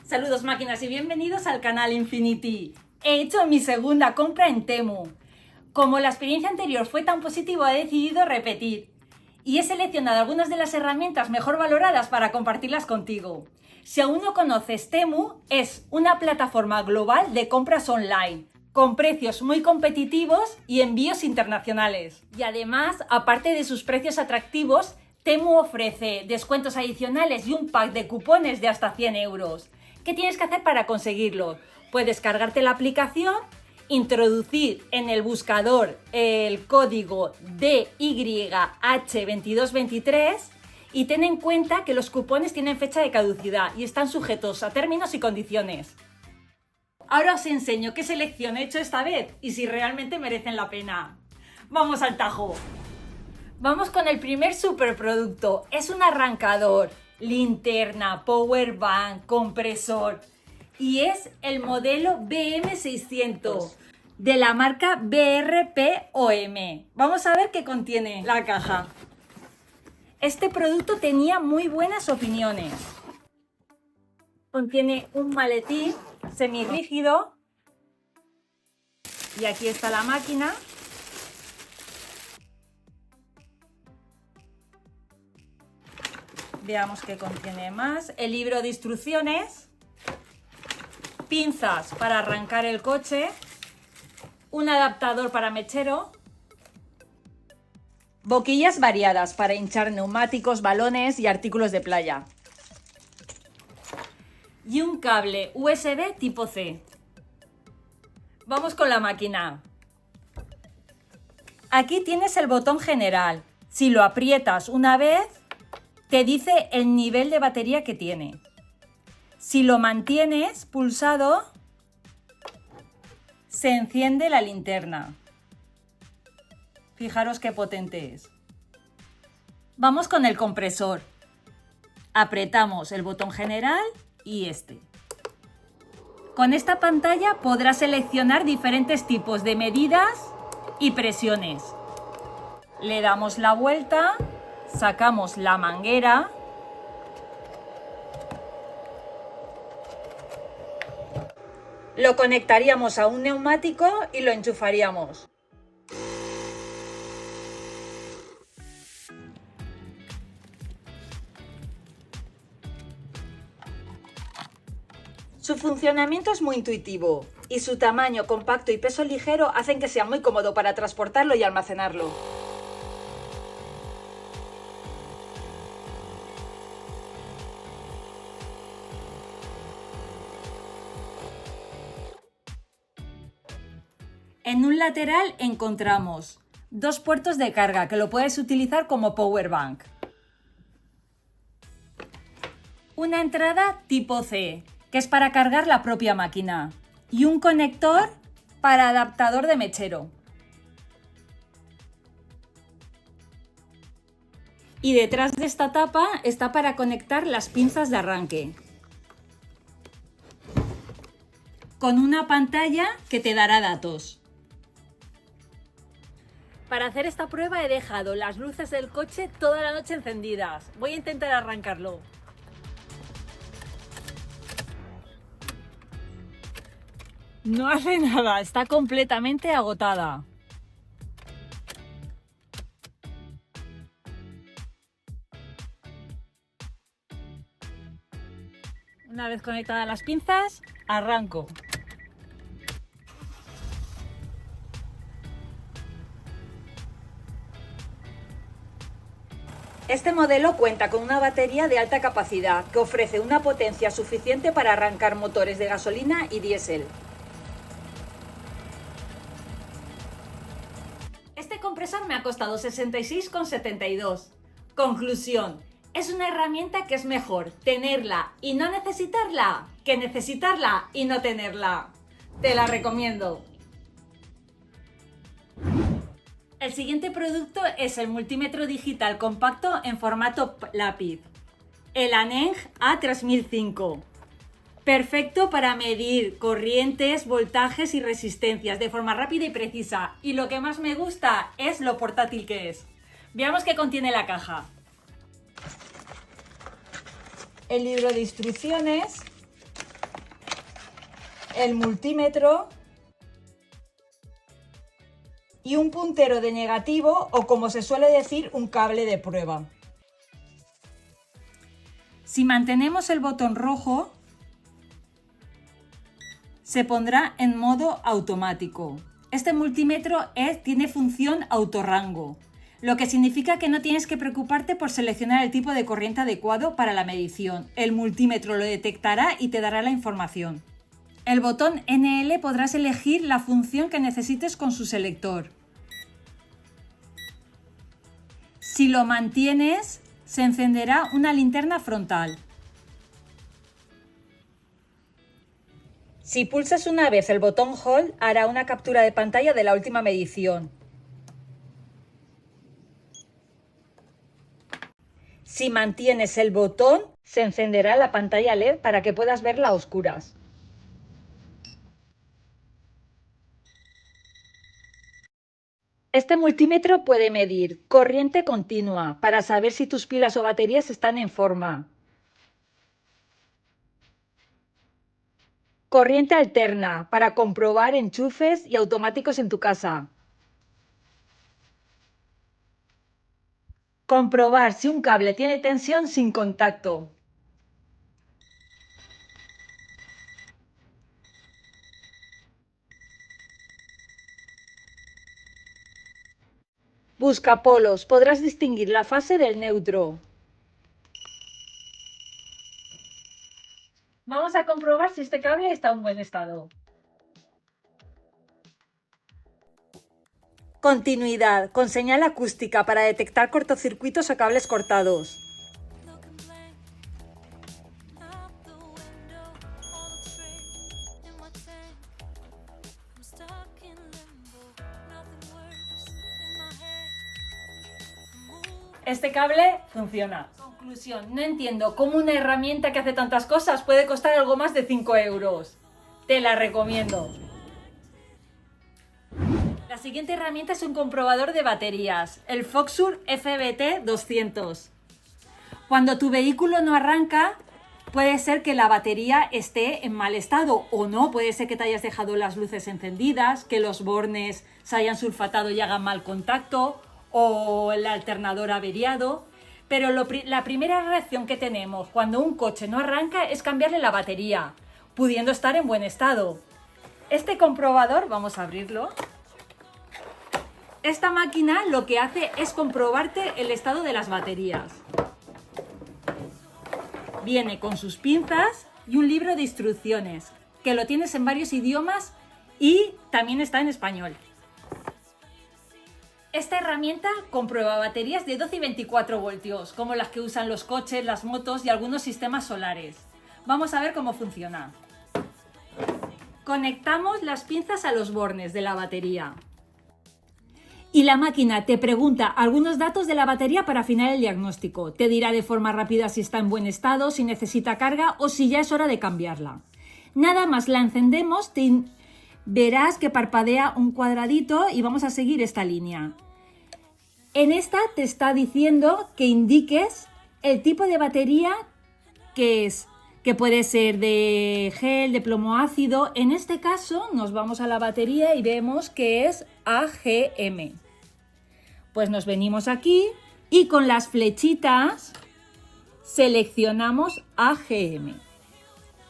Saludos máquinas y bienvenidos al canal Infinity. He hecho mi segunda compra en Temu. Como la experiencia anterior fue tan positiva, he decidido repetir. Y he seleccionado algunas de las herramientas mejor valoradas para compartirlas contigo. Si aún no conoces, Temu es una plataforma global de compras online, con precios muy competitivos y envíos internacionales. Y además, aparte de sus precios atractivos, Temu ofrece descuentos adicionales y un pack de cupones de hasta 100 euros. ¿Qué tienes que hacer para conseguirlo? Puedes cargarte la aplicación, introducir en el buscador el código DYH2223 y ten en cuenta que los cupones tienen fecha de caducidad y están sujetos a términos y condiciones. Ahora os enseño qué selección he hecho esta vez y si realmente merecen la pena. ¡Vamos al tajo! Vamos con el primer superproducto. Es un arrancador, linterna, power bank, compresor. Y es el modelo BM600 de la marca BRPOM. Vamos a ver qué contiene la caja. Este producto tenía muy buenas opiniones. Contiene un maletín semirrígido. Y aquí está la máquina. Veamos qué contiene más. El libro de instrucciones, pinzas para arrancar el coche, un adaptador para mechero, boquillas variadas para hinchar neumáticos, balones y artículos de playa, y un cable USB tipo C. Vamos con la máquina. Aquí tienes el botón general. Si lo aprietas una vez, te dice el nivel de batería que tiene. Si lo mantienes pulsado, se enciende la linterna. Fijaros qué potente es. Vamos con el compresor. Apretamos el botón general y este. Con esta pantalla podrás seleccionar diferentes tipos de medidas y presiones. Le damos la vuelta. Sacamos la manguera, lo conectaríamos a un neumático y lo enchufaríamos. Su funcionamiento es muy intuitivo y su tamaño compacto y peso ligero hacen que sea muy cómodo para transportarlo y almacenarlo. En un lateral encontramos dos puertos de carga que lo puedes utilizar como power bank. Una entrada tipo C, que es para cargar la propia máquina. Y un conector para adaptador de mechero. Y detrás de esta tapa está para conectar las pinzas de arranque. Con una pantalla que te dará datos. Para hacer esta prueba he dejado las luces del coche toda la noche encendidas. Voy a intentar arrancarlo. No hace nada, está completamente agotada. Una vez conectadas las pinzas, arranco. Este modelo cuenta con una batería de alta capacidad que ofrece una potencia suficiente para arrancar motores de gasolina y diésel. Este compresor me ha costado 66,72. Conclusión: es una herramienta que es mejor tenerla y no necesitarla que necesitarla y no tenerla. Te la recomiendo. El siguiente producto es el multímetro digital compacto en formato lápiz, el Aneng A3005. Perfecto para medir corrientes, voltajes y resistencias de forma rápida y precisa. Y lo que más me gusta es lo portátil que es. Veamos qué contiene la caja. El libro de instrucciones, el multímetro y un puntero de negativo o, como se suele decir, un cable de prueba. Si mantenemos el botón rojo, se pondrá en modo automático. Este multímetro tiene función autorrango, lo que significa que no tienes que preocuparte por seleccionar el tipo de corriente adecuado para la medición. El multímetro lo detectará y te dará la información. El botón NL podrás elegir la función que necesites con su selector. Si lo mantienes, se encenderá una linterna frontal. Si pulsas una vez el botón Hold, hará una captura de pantalla de la última medición. Si mantienes el botón, se encenderá la pantalla LED para que puedas verla a oscuras. Este multímetro puede medir corriente continua para saber si tus pilas o baterías están en forma. Corriente alterna para comprobar enchufes y automáticos en tu casa. Comprobar si un cable tiene tensión sin contacto. Busca polos, podrás distinguir la fase del neutro. Vamos a comprobar si este cable está en buen estado. Continuidad, con señal acústica para detectar cortocircuitos o cables cortados. Este cable funciona. Conclusión, no entiendo cómo una herramienta que hace tantas cosas puede costar algo más de 5 euros. Te la recomiendo. La siguiente herramienta es un comprobador de baterías, el Foxur FBT 200. Cuando tu vehículo no arranca, puede ser que la batería esté en mal estado o no, puede ser que te hayas dejado las luces encendidas, que los bornes se hayan sulfatado y hagan mal contacto, o el alternador averiado. Pero la primera reacción que tenemos cuando un coche no arranca es cambiarle la batería, pudiendo estar en buen estado. Este comprobador, vamos a abrirlo. Esta máquina lo que hace es comprobarte el estado de las baterías. Viene con sus pinzas y un libro de instrucciones, que lo tienes en varios idiomas y también está en español. Esta herramienta comprueba baterías de 12 y 24 voltios, como las que usan los coches, las motos y algunos sistemas solares. Vamos a ver cómo funciona. Conectamos las pinzas a los bornes de la batería. Y la máquina te pregunta algunos datos de la batería para afinar el diagnóstico. Te dirá de forma rápida si está en buen estado, si necesita carga o si ya es hora de cambiarla. Nada más la encendemos, verás que parpadea un cuadradito y vamos a seguir esta línea. En esta te está diciendo que indiques el tipo de batería que es, que puede ser de gel, de plomo ácido. En este caso nos vamos a la batería y vemos que es AGM. Pues nos venimos aquí y con las flechitas seleccionamos AGM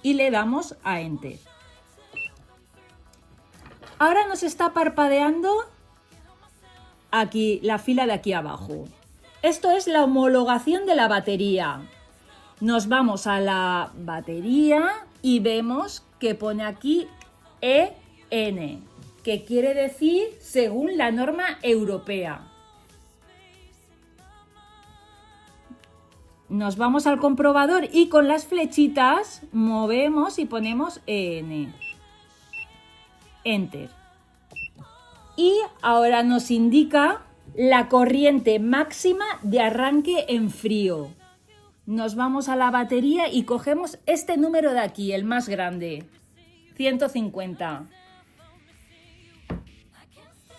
y le damos a Enter. Ahora nos está parpadeando aquí la fila de aquí abajo. Esto es la homologación de la batería. Nos vamos a la batería y vemos que pone aquí EN, que quiere decir según la norma europea. Nos vamos al comprobador y con las flechitas movemos y ponemos EN. Enter. Y ahora nos indica la corriente máxima de arranque en frío. Nos vamos a la batería y cogemos este número de aquí, el más grande. 150.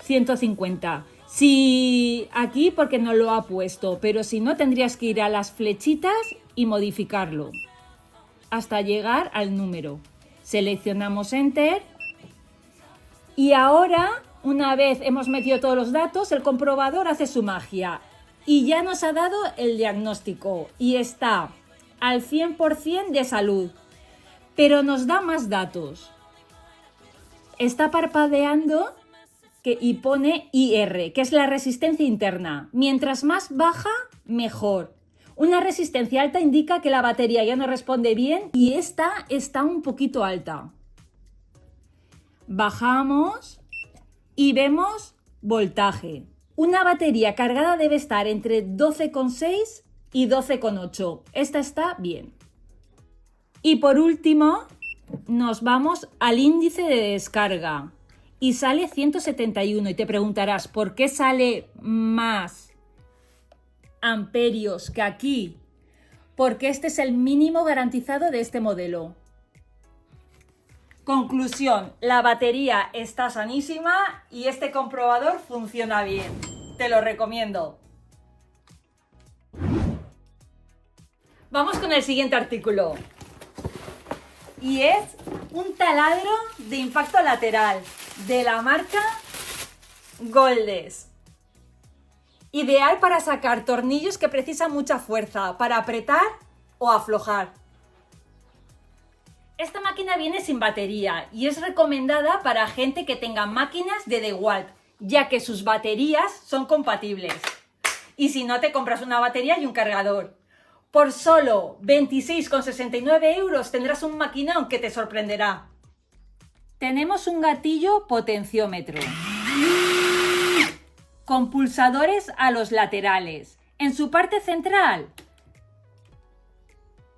150. Si aquí porque no lo ha puesto, pero si no tendrías que ir a las flechitas y modificarlo hasta llegar al número. Seleccionamos Enter y ahora, una vez hemos metido todos los datos, el comprobador hace su magia y ya nos ha dado el diagnóstico y está al 100% de salud, pero nos da más datos. Está parpadeando y pone IR, que es la resistencia interna. Mientras más baja, mejor. Una resistencia alta indica que la batería ya no responde bien y esta está un poquito alta. Bajamos y vemos voltaje. Una batería cargada debe estar entre 12,6 y 12,8. Esta está bien. Y por último, nos vamos al índice de descarga y sale 171 y te preguntarás ¿por qué sale más amperios que aquí? Porque este es el mínimo garantizado de este modelo. Conclusión, la batería está sanísima y este comprobador funciona bien. Te lo recomiendo. Vamos con el siguiente artículo. Y es un taladro de impacto lateral de la marca Goldes. Ideal para sacar tornillos que precisan mucha fuerza, para apretar o aflojar. Esta máquina viene sin batería y es recomendada para gente que tenga máquinas de DeWalt, ya que sus baterías son compatibles. Y si no, te compras una batería y un cargador. Por solo 26,69 € tendrás un maquinón que te sorprenderá. Tenemos un gatillo potenciómetro con pulsadores a los laterales. En su parte central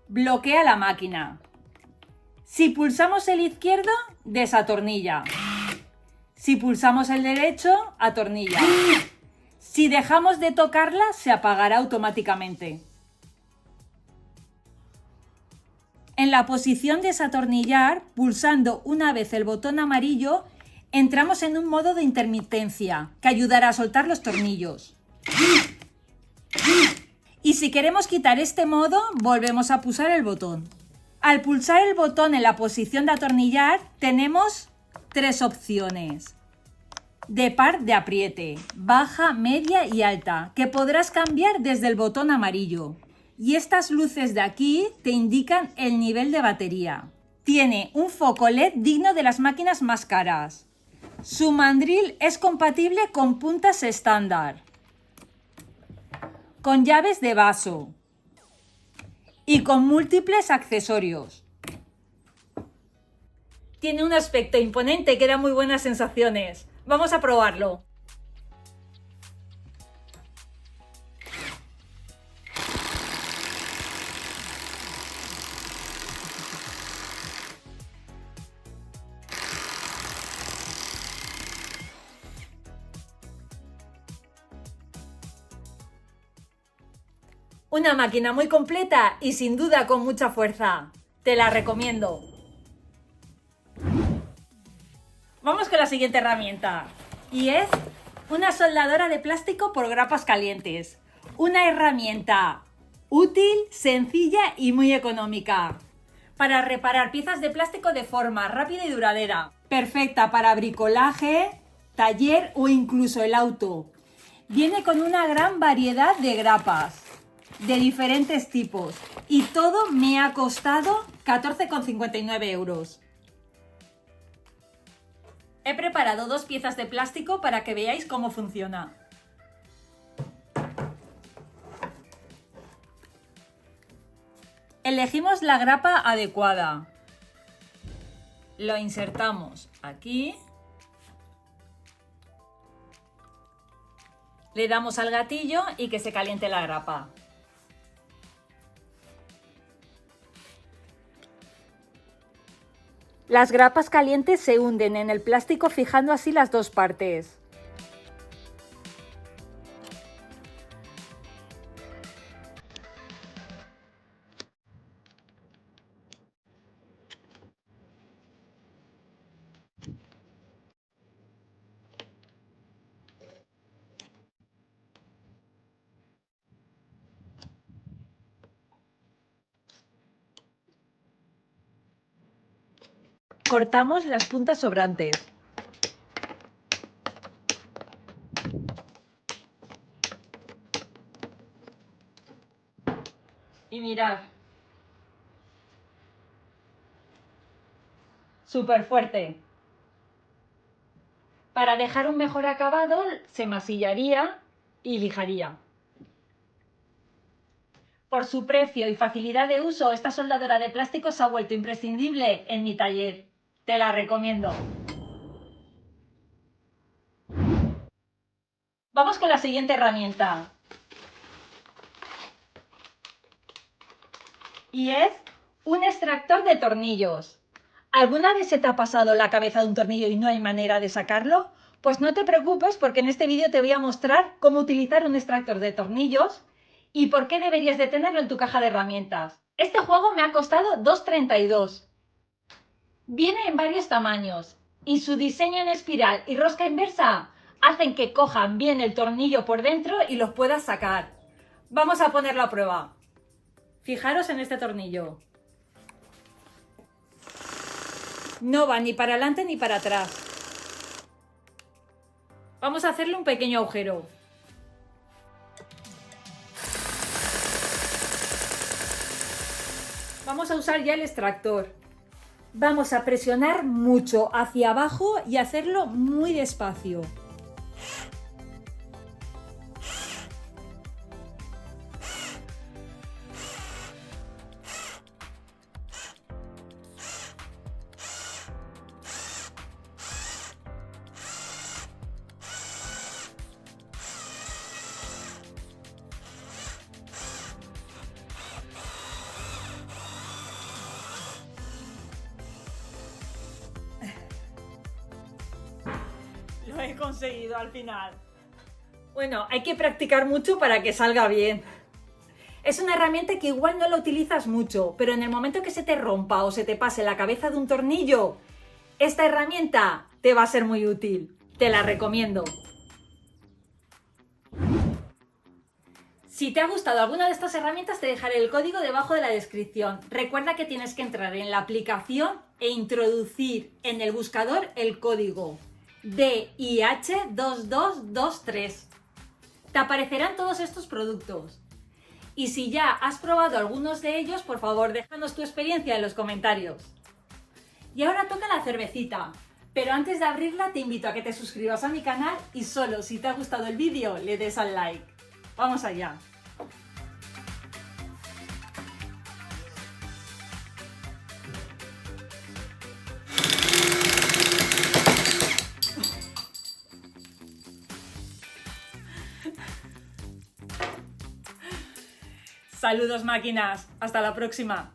bloquea la máquina. Si pulsamos el izquierdo, desatornilla. Si pulsamos el derecho, atornilla. Si dejamos de tocarla, se apagará automáticamente. En la posición desatornillar, pulsando una vez el botón amarillo, entramos en un modo de intermitencia que ayudará a soltar los tornillos. Y si queremos quitar este modo, volvemos a pulsar el botón. Al pulsar el botón en la posición de atornillar, tenemos tres opciones de par de apriete, baja, media y alta, que podrás cambiar desde el botón amarillo. Y estas luces de aquí te indican el nivel de batería. Tiene un foco LED digno de las máquinas más caras. Su mandril es compatible con puntas estándar, con llaves de vaso y con múltiples accesorios. Tiene un aspecto imponente que da muy buenas sensaciones. Vamos a probarlo. Una máquina muy completa y sin duda con mucha fuerza. Te la recomiendo. Vamos con la siguiente herramienta. Y es una soldadora de plástico por grapas calientes. Una herramienta útil, sencilla y muy económica. Para reparar piezas de plástico de forma rápida y duradera. Perfecta para bricolaje, taller o incluso el auto. Viene con una gran variedad de grapas de diferentes tipos y todo me ha costado 14,59 €. He preparado dos piezas de plástico para que veáis cómo funciona. Elegimos la grapa adecuada. Lo insertamos aquí. Le damos al gatillo y que se caliente la grapa. Las grapas calientes se hunden en el plástico fijando así las dos partes. Cortamos las puntas sobrantes. Y mirad. Súper fuerte. Para dejar un mejor acabado se masillaría y lijaría. Por su precio y facilidad de uso, esta soldadora de plástico se ha vuelto imprescindible en mi taller. Te la recomiendo. Vamos con la siguiente herramienta. Y es un extractor de tornillos. ¿Alguna vez se te ha pasado la cabeza de un tornillo y no hay manera de sacarlo? Pues no te preocupes, porque en este vídeo te voy a mostrar cómo utilizar un extractor de tornillos y por qué deberías de tenerlo en tu caja de herramientas. Este juego me ha costado 2,32. Viene en varios tamaños y su diseño en espiral y rosca inversa hacen que cojan bien el tornillo por dentro y los puedas sacar. Vamos a ponerlo a prueba. Fijaros en este tornillo. No va ni para adelante ni para atrás. Vamos a hacerle un pequeño agujero. Vamos a usar ya el extractor. Vamos a presionar mucho hacia abajo y hacerlo muy despacio. Lo he conseguido al final. Bueno, hay que practicar mucho para que salga bien. Es una herramienta que igual no la utilizas mucho, pero en el momento que se te rompa o se te pase la cabeza de un tornillo, esta herramienta te va a ser muy útil. Te la recomiendo. Si te ha gustado alguna de estas herramientas, te dejaré el código debajo de la descripción. Recuerda que tienes que entrar en la aplicación e introducir en el buscador el código DIH2223. Te aparecerán todos estos productos. Y si ya has probado algunos de ellos, por favor, déjanos tu experiencia en los comentarios. Y ahora toca la cervecita. Pero antes de abrirla, te invito a que te suscribas a mi canal y solo si te ha gustado el vídeo, le des al like. ¡Vamos allá! Saludos máquinas, hasta la próxima.